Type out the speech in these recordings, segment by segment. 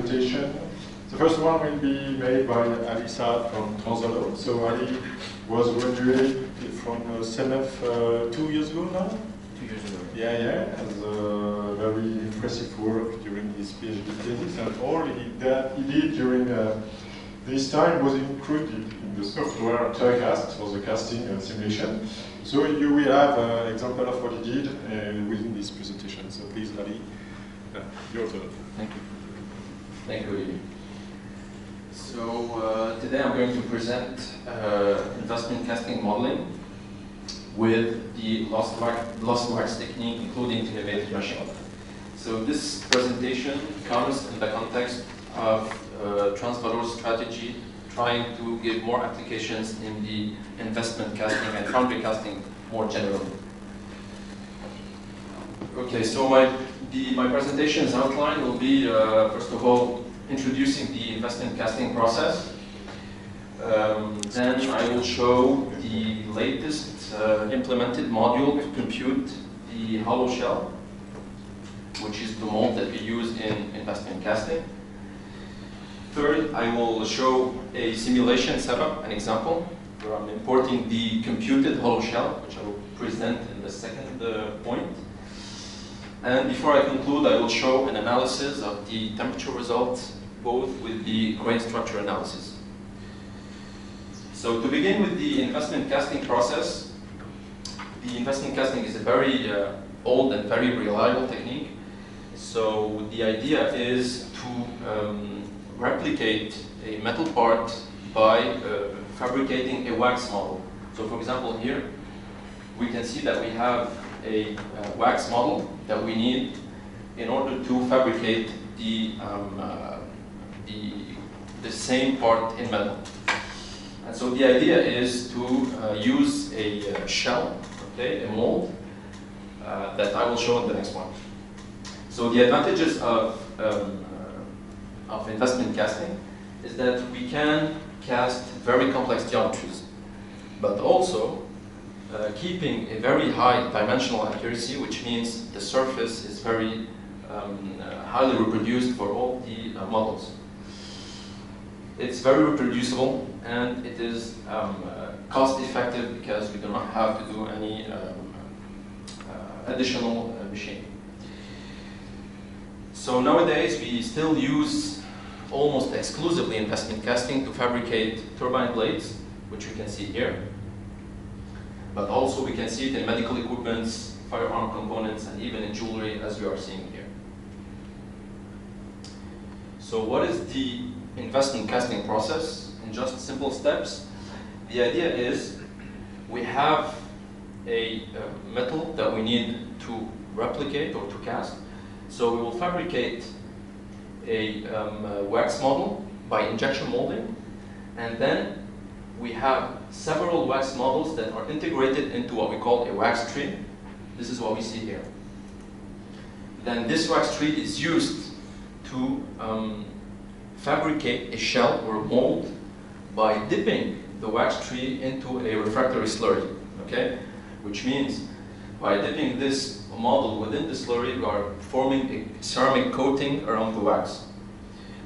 presentation. The first one will be made by Ali Saad from TRANSVALOR. So Ali was graduated from CNF 2 years ago now? 2 years ago. Yeah, as a very impressive work during his PhD thesis, and all he did during this time was included in the software THERCAST for the casting and simulation. So you will have an example of what he did within this presentation. So please, Ali, your turn. Thank you. Thank you, Olivier. So today I'm going to present investment casting modeling with the lost marks technique, including geometries meshing. So this presentation comes in the context of TRANSVALOR's strategy, trying to give more applications in the investment casting and foundry casting more generally. Okay, so my presentation's outline will be, first of all, introducing the investment casting process. Then I will show the latest implemented module to compute the hollow shell, which is the mold that we use in investment casting. Third, I will show a simulation setup, an example, where I'm importing the computed hollow shell, which I will present in the second point. And before I conclude, I will show an analysis of the temperature results, both with the grain structure analysis. So to begin with the investment casting process, the investment casting is a very old and very reliable technique. So the idea is to replicate a metal part by fabricating a wax model. So for example here, we can see that we have a wax model that we need in order to fabricate the same part in metal. And so the idea is to use a shell, okay, a mold, that I will show in the next one. So the advantages of investment casting is that we can cast very complex geometries, but also keeping a very high dimensional accuracy, which means the surface is very highly reproduced for all the models. It's very reproducible, and it is cost effective because we do not have to do any additional machining. So nowadays we still use almost exclusively investment casting to fabricate turbine blades, which we can see here. But also we can see it in medical equipments, firearm components, and even in jewelry, as we are seeing here. So what is the investment casting process? In just simple steps, the idea is we have a metal that we need to replicate or to cast. So we will fabricate a wax model by injection molding, and then we have several wax models that are integrated into what we call a wax tree. This is what we see here. Then this wax tree is used to fabricate a shell or mold by dipping the wax tree into a refractory slurry, okay? Which means by dipping this model within the slurry, we are forming a ceramic coating around the wax.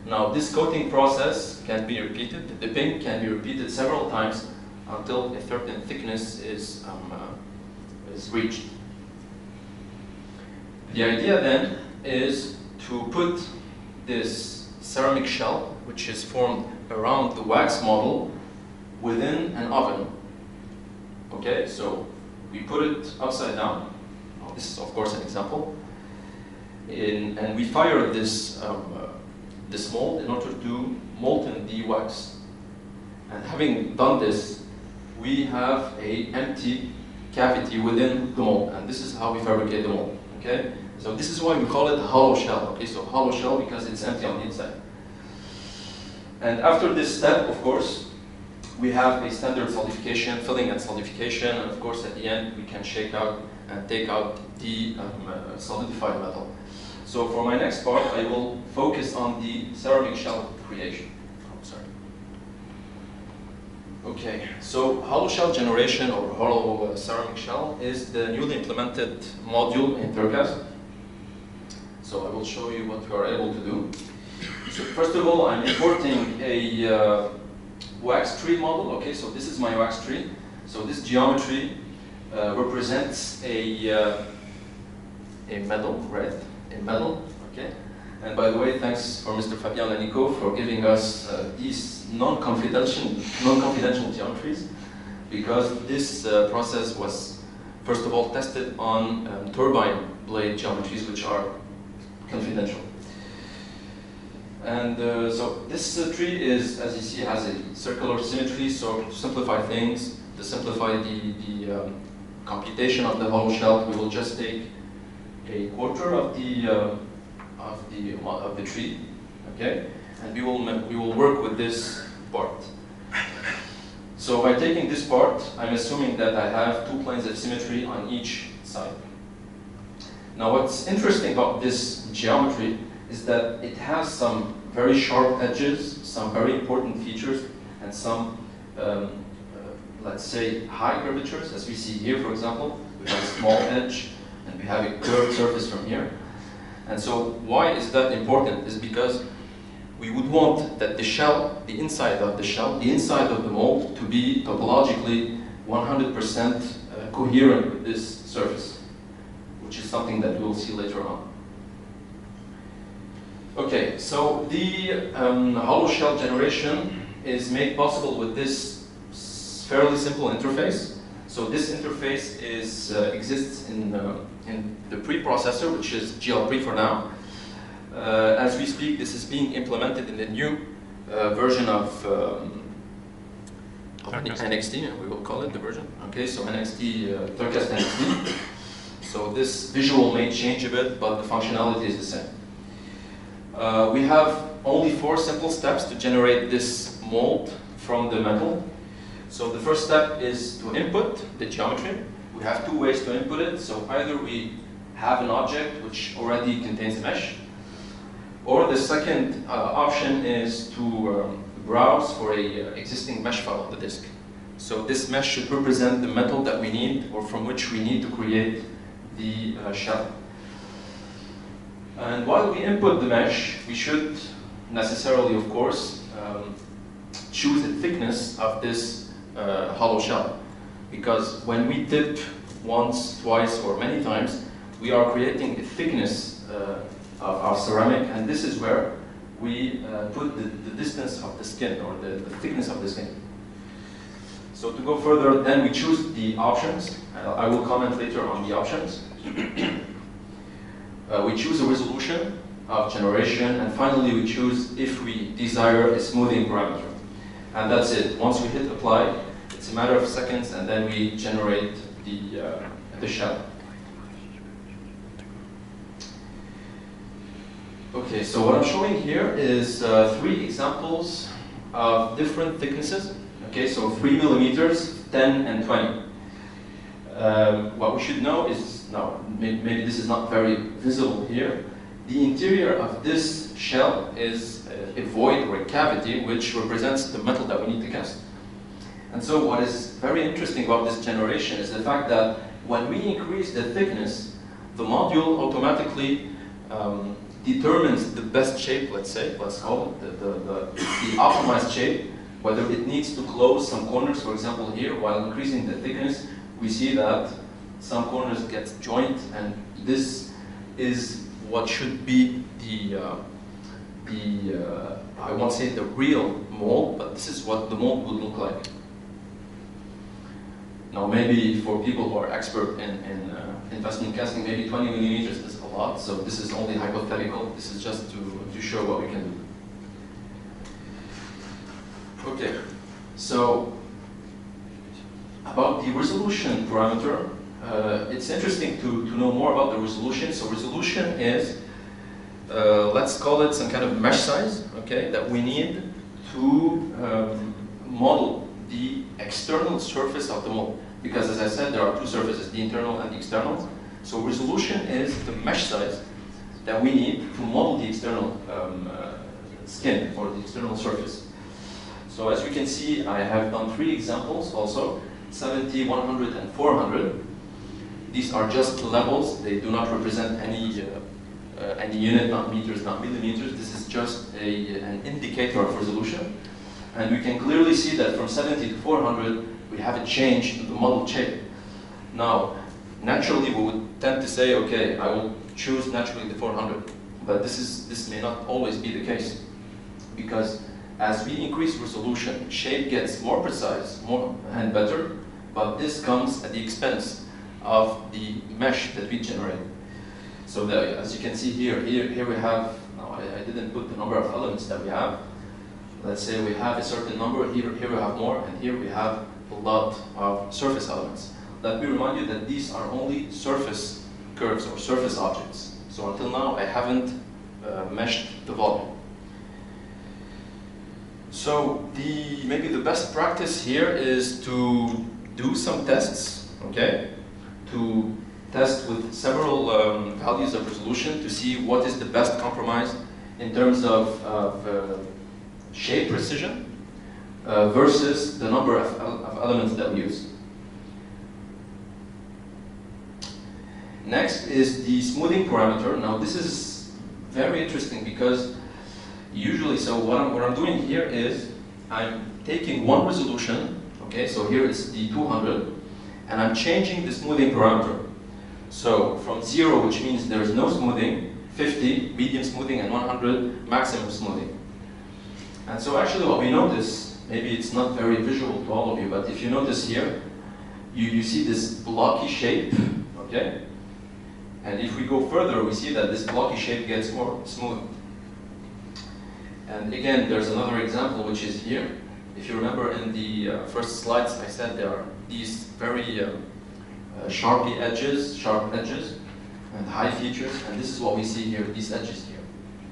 Now this coating process can be repeated, the dipping can be repeated several times until a certain thickness is reached. The idea then is to put this ceramic shell, which is formed around the wax model, within an oven. Okay, so we put it upside down. This is of course an example. And we fire this mold in order to molten the wax. And having done this, we have an empty cavity within the mold, and this is how we fabricate the mold. Okay, so this is why we call it hollow shell. Okay, so hollow shell because it's empty on the inside. And after this step, of course, we have a standard solidification, filling and solidification, and of course at the end we can shake out and take out the solidified metal. So for my next part, I will focus on the ceramic shell creation. Oh, sorry. Okay, so hollow shell generation or hollow ceramic shell is the newly implemented module in THERCAST. So I will show you what we are able to do. So first of all, I'm importing a wax tree model. Okay, so this is my wax tree. So this geometry represents a metal, right? A metal, okay? And by the way, thanks for Mr. Fabian and Nico for giving us these non-confidential geometries, because this process was, first of all, tested on turbine blade geometries, which are confidential. And so this tree is, as you see, has a circular symmetry. So to simplify things, to simplify the computation of the hollow shell, we will just take a quarter of the tree, okay, and we will work with this part. So by taking this part, I'm assuming that I have two planes of symmetry on each side. Now, what's interesting about this geometry is that it has some very sharp edges, some very important features, and some, let's say, high curvatures, as we see here, for example. We have a small edge, and we have a curved surface from here. And so why is that important? Is because we would want that the shell, the inside of the shell, the inside of the mold, to be topologically 100% coherent with this surface, which is something that we'll see later on. Okay, so the hollow shell generation is made possible with this fairly simple interface. So this interface exists in the preprocessor, which is GL-Pre for now. As we speak, this is being implemented in the new version of NXT, we will call it the version. Okay, so NXT, THERCAST NXT. So this visual may change a bit, but the functionality is the same. We have only 4 simple steps to generate this mold from the metal. So the first step is to input the geometry. We have 2 ways to input it. So either we have an object which already contains a mesh, or the second option is to browse for a existing mesh file on the disk. So this mesh should represent the metal that we need, or from which we need to create the shell. And while we input the mesh, we should necessarily, of course, choose the thickness of this hollow shell, because when we dip once, twice, or many times, we are creating a thickness of our ceramic, and this is where we put the distance of the skin, or the thickness of the skin. So to go further, then we choose the options. I will comment later on the options. We choose a resolution of generation, and finally we choose if we desire a smoothing parameter. And that's it. Once we hit apply, it's a matter of seconds, and then we generate the shell. Okay, so what I'm showing here is 3 examples of different thicknesses. Okay, so 3 millimeters, 10, and 20. What we should know is, now maybe this is not very visible here, the interior of this shell is a void or a cavity which represents the metal that we need to cast. And so what is very interesting about this generation is the fact that when we increase the thickness, the module automatically determines the best shape, let's call it the optimized shape, whether it needs to close some corners. For example, here, while increasing the thickness, we see that some corners get joint, and this is what should be I won't say the real mold, but this is what the mold would look like. Now, maybe for people who are expert in investment casting, maybe 20 millimeters is a lot, so this is only hypothetical. This is just to show what we can do. Okay, so about the resolution parameter, it's interesting to know more about the resolution. So resolution is, let's call it some kind of mesh size, okay, that we need to model the external surface of the mold. Because as I said, there are 2 surfaces, the internal and the external. So resolution is the mesh size that we need to model the external skin, or the external surface. So as you can see, I have done 3 examples also, 70, 100, and 400. These are just levels. They do not represent any any unit, not meters, not millimeters. This is just an indicator of resolution. And we can clearly see that from 70 to 400, we have a change in the model shape. Now, naturally, we would tend to say, okay, I will choose naturally the 400. But this may not always be the case. Because as we increase resolution, shape gets more precise, more and better, but this comes at the expense of the mesh that we generate. So as you can see here we have, now I didn't put the number of elements that we have. Let's say we have a certain number, here we have more, and here we have a lot of surface elements. Let me remind you that these are only surface curves or surface objects. So until now I haven't meshed the volume. So maybe the best practice here is to do some tests, okay? To test with several values of resolution to see what is the best compromise in terms of shape precision versus the number of elements that we use. Next is the smoothing parameter. Now this is very interesting because usually, so what I'm doing here is I'm taking one resolution, okay, so here is the 200, and I'm changing the smoothing parameter. So from 0, which means there is no smoothing, 50, medium smoothing, and 100, maximum smoothing. And so actually what we notice, maybe it's not very visual to all of you, but if you notice here, you see this blocky shape, okay? And if we go further, we see that this blocky shape gets more smooth. And again, there's another example which is here. If you remember in the first slides, I said there are these very sharp edges, and high features, and this is what we see here, these edges here.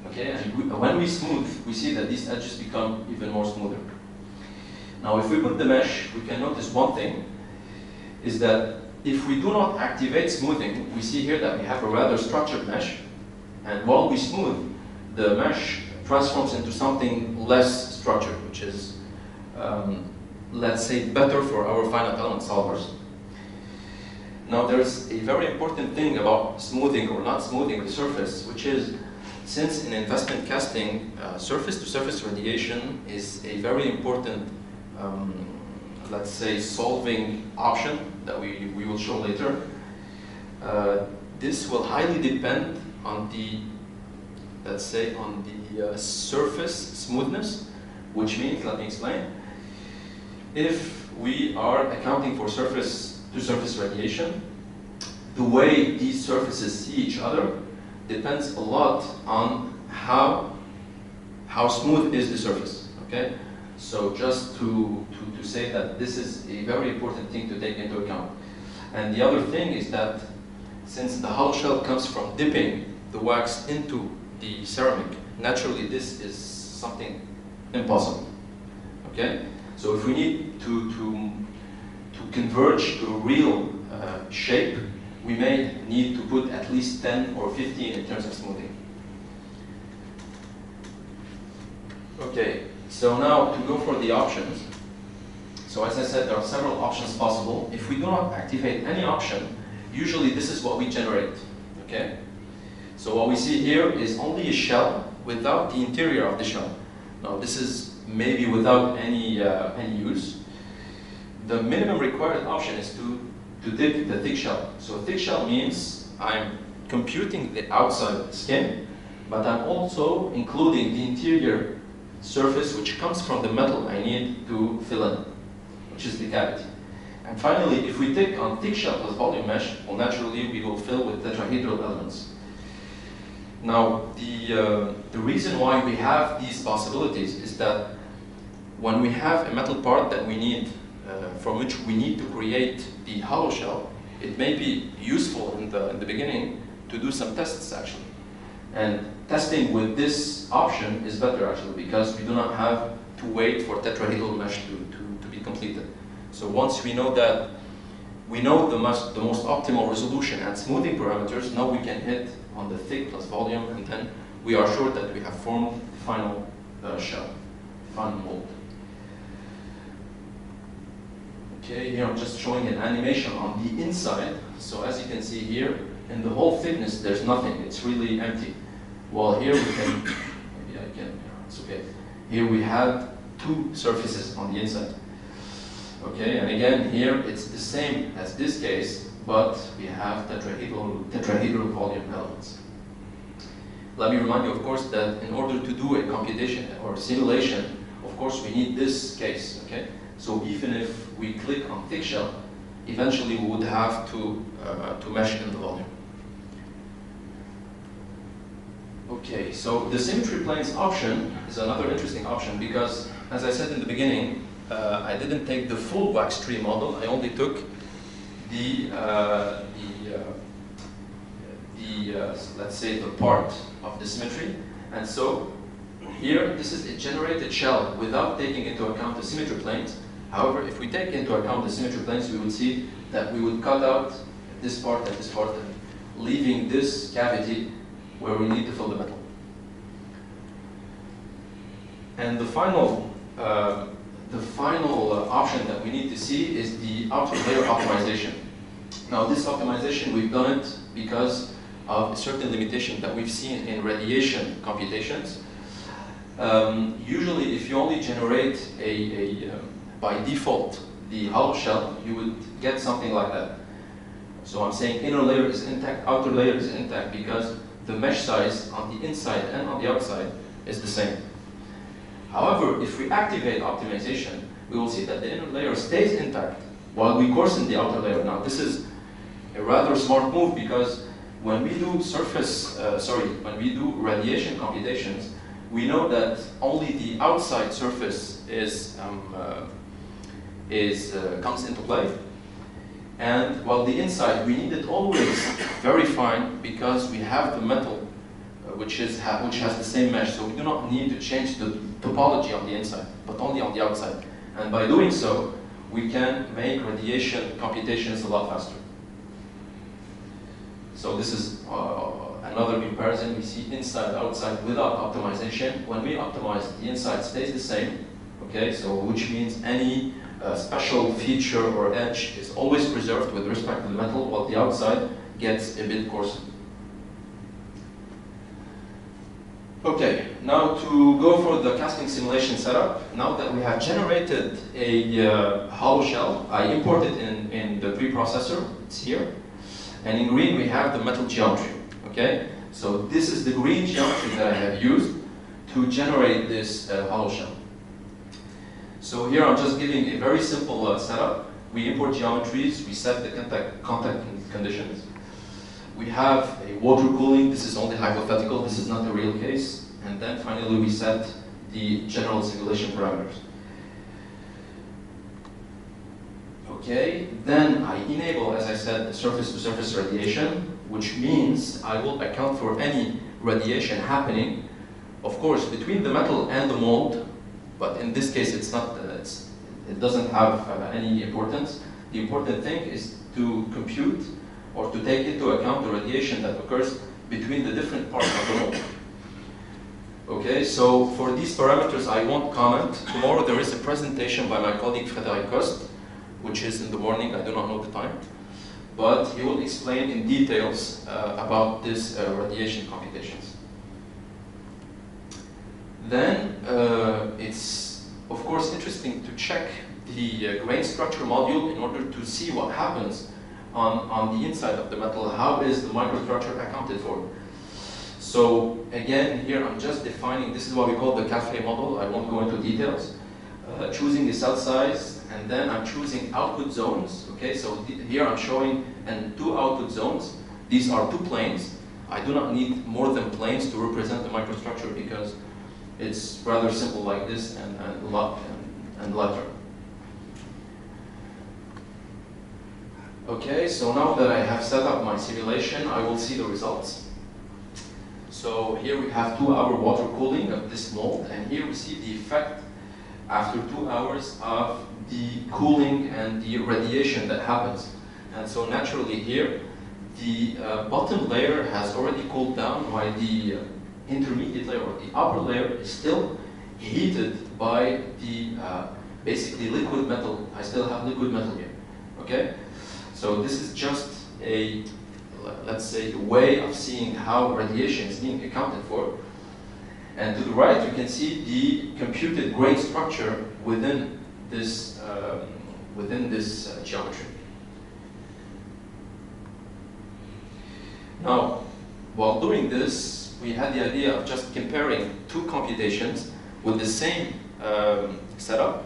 Okay, and when we smooth, we see that these edges become even more smoother. Now, if we put the mesh, we can notice one thing, is that if we do not activate smoothing, we see here that we have a rather structured mesh, and while we smooth, the mesh transforms into something less structured, which is, let's say, better for our finite element solvers. Now, there's a very important thing about smoothing or not smoothing the surface, which is, since in investment casting, surface-to-surface radiation is a very important, let's say, solving option that we will show later. This will highly depend on the, let's say, on the surface smoothness, which means, let me explain. If we are accounting for surface-to-surface radiation, the way these surfaces see each other depends a lot on how smooth is the surface, okay? So just to say that this is a very important thing to take into account. And the other thing is that since the hollow shell comes from dipping the wax into the ceramic, naturally this is something impossible, okay? So if we need to converge to a real shape, we may need to put at least 10 or 15 in terms of smoothing. Okay, so now to go for the options. So as I said, there are several options possible. If we do not activate any option, usually this is what we generate, okay? So what we see here is only a shell without the interior of the shell. Now this is maybe without any use. The minimum required option is to dip the thick shell. So thick shell means I'm computing the outside skin, but I'm also including the interior surface which comes from the metal I need to fill in, which is the cavity. And finally, if we take on thick shell plus volume mesh, well, naturally we will fill with tetrahedral elements. Now, the reason why we have these possibilities is that when we have a metal part that we need, from which we need to create the hollow shell, it may be useful in the beginning to do some tests actually. And testing with this option is better actually because we do not have to wait for tetrahedral mesh to be completed. So once we know that, we know the most optimal resolution and smoothing parameters, now we can hit on the thick plus volume, and then we are sure that we have formed the final shell, final mold. Okay, here I'm just showing an animation on the inside. So as you can see here, in the whole thickness, there's nothing. It's really empty. Well, here we can, maybe I can, it's okay. Here we have two surfaces on the inside. Okay, and again, here it's the same as this case, but we have tetrahedral volume elements. Let me remind you, of course, that in order to do a computation or simulation, of course, we need this case, okay? So even if we click on thick shell, eventually we would have to mesh in the volume. Okay, so the symmetry planes option is another interesting option because, as I said in the beginning, I didn't take the full wax tree model. I only took let's say the part of the symmetry, and so here this is a generated shell without taking into account the symmetry planes. However, if we take into account the symmetry planes, we will see that we would cut out this part and this part, leaving this cavity where we need to fill the metal. And the final option that we need to see is the outer layer optimization. Now, this optimization, we've done it because of a certain limitation that we've seen in radiation computations. Usually, if you only generate by default the hollow shell, you would get something like that. So I'm saying inner layer is intact, outer layer is intact because the mesh size on the inside and on the outside is the same. However, if we activate optimization, we will see that the inner layer stays intact while we coarsen the outer layer. Now, this is a rather smart move because when we do when we do radiation computations, we know that only the outside surface comes into play, and while the inside we need it always very fine because we have the metal which has the same mesh, so we do not need to change the topology on the inside, but only on the outside. And by doing so, we can make radiation computations a lot faster. So this is another comparison. We see inside, outside without optimization. When we optimize, the inside stays the same, okay? So which means any special feature or edge is always preserved with respect to the metal, while the outside gets a bit coarser. Okay, now to go for the casting simulation setup. Now that we have generated a hollow shell, I import it in the preprocessor. It's here. And in green, we have the metal geometry, okay? So this is the green geometry that I have used to generate this hollow shell. So here I'm just giving a very simple setup. We import geometries, we set the contact conditions. We have a water cooling. This is only hypothetical, this is not a real case. And then finally we set the general simulation parameters. Okay, then I enable, as I said, surface-to-surface radiation, which means I will account for any radiation happening, of course, between the metal and the mold, but in this case it's not, it doesn't have any importance. The important thing is to compute or to take into account the radiation that occurs between the different parts of the mold. Okay, so for these parameters I won't comment. Tomorrow there is a presentation by my colleague THERCAST, which is in the morning, I do not know the time, but he will explain in details about this radiation computations. Then it's of course interesting to check the grain structure module in order to see what happens on the inside of the metal. How is the microstructure accounted for? So again, here I'm just defining, this is what we call the cafe model. I won't go into details. Choosing the cell size, and then I'm choosing output zones. Okay, so here I'm showing two output zones. These are two planes. I do not need more than planes to represent the microstructure because it's rather simple like this and lighter. Okay, so now that I have set up my simulation, I will see the results. So here we have 2-hour water cooling of this mold, and here we see the effect after 2 hours of the cooling and the radiation that happens. And so naturally here, the bottom layer has already cooled down while the intermediate layer or the upper layer is still heated by the basically liquid metal. I still have liquid metal here, okay? So this is just a let's say, way of seeing how radiation is being accounted for. And to the right, you can see the computed grain structure within this geometry. Now, while doing this, we had the idea of just comparing two computations with the same setup.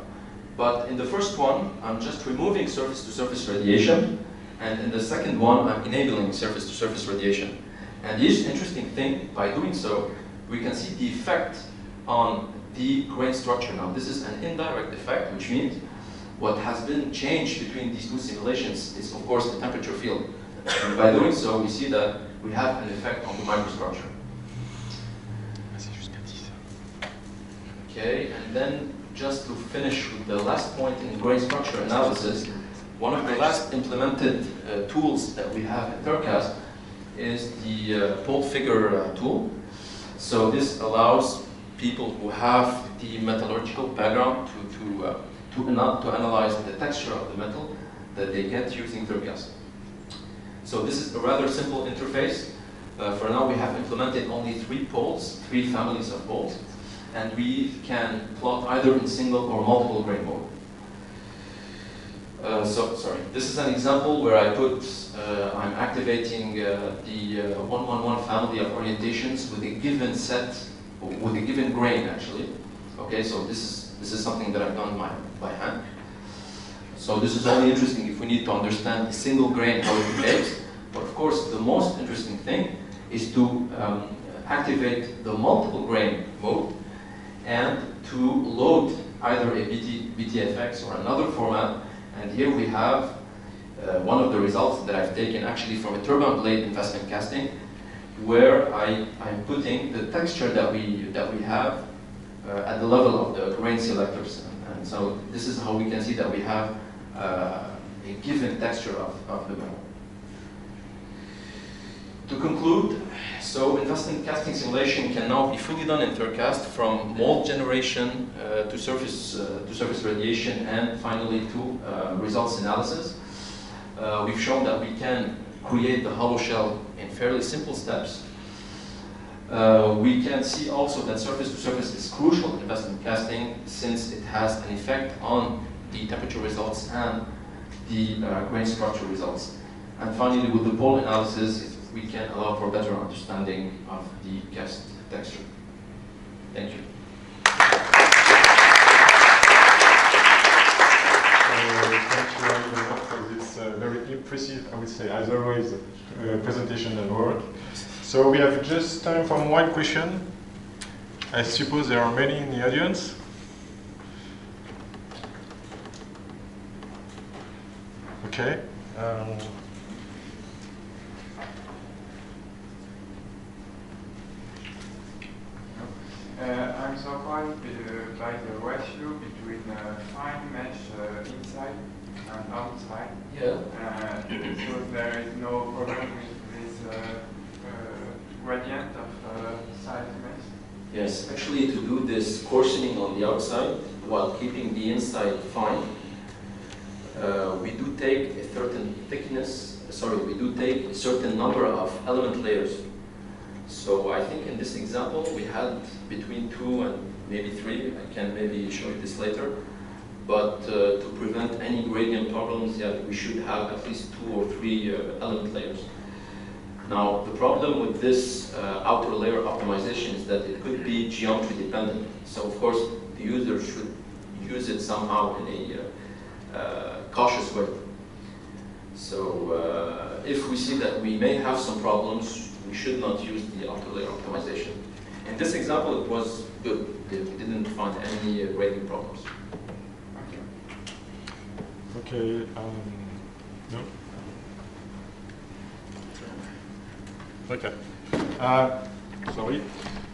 But in the first one, I'm just removing surface-to-surface radiation, and in the second one, I'm enabling surface-to-surface radiation. And the interesting thing, by doing so, we can see the effect on the grain structure. Now, this is an indirect effect, which means what has been changed between these two simulations is, of course, the temperature field. And by doing so, we see that we have an effect on the microstructure. Okay, and then just to finish with the last point in grain structure analysis, one of the last implemented tools that we have at THERCAST is the pole figure tool. So this allows people who have the metallurgical background to analyze the texture of the metal that they get using THERCAST. So this is a rather simple interface. For now, we have implemented only 3 poles, 3 families of poles, and we can plot either in single or multiple grain mode. This is an example where I'm activating the 111 family of orientations with a given set, with a given grain actually. Okay, so this is something that I've done by hand. So this is only interesting if we need to understand a single grain, how it behaves. But of course, the most interesting thing is to activate the multiple grain mode and to load either a BTFX or another format. And here we have one of the results that I've taken actually from a turbine blade investment casting, where I'm putting the texture that we have at the level of the grain selectors. And so this is how we can see that we have a given texture of the metal. To conclude, so investment casting simulation can now be fully done in THERCAST, from mold generation to surface radiation, and finally to results analysis. We've shown that we can create the hollow shell in fairly simple steps. We can see also that surface-to-surface is crucial in investment casting, since it has an effect on the temperature results and the grain structure results. And finally, with the pole analysis, we can allow for better understanding of the cast texture. Thank you. Thank you very much for this very impressive, I would say, as always, presentation and work. So we have just time for one question. I suppose there are many in the audience. Okay. I'm surprised by the ratio between fine mesh inside and outside. Yeah. So there is no problem with this gradient of size mesh? Yes, actually to do this coarsening on the outside while keeping the inside fine, we do take a certain thickness, we do take a certain number of element layers. So I think in this example we had between 2 and maybe 3. I can maybe show you this later. But to prevent any gradient problems, yeah, we should have at least 2 or 3 element layers. Now, the problem with this outer layer optimization is that it could be geometry dependent. So of course, the user should use it somehow in a cautious way. So if we see that we may have some problems, we should not use the outer layer optimization. In this example, it was good. We didn't find any grading problems. Okay. No? Okay. Sorry.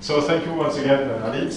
So thank you once again, Ali.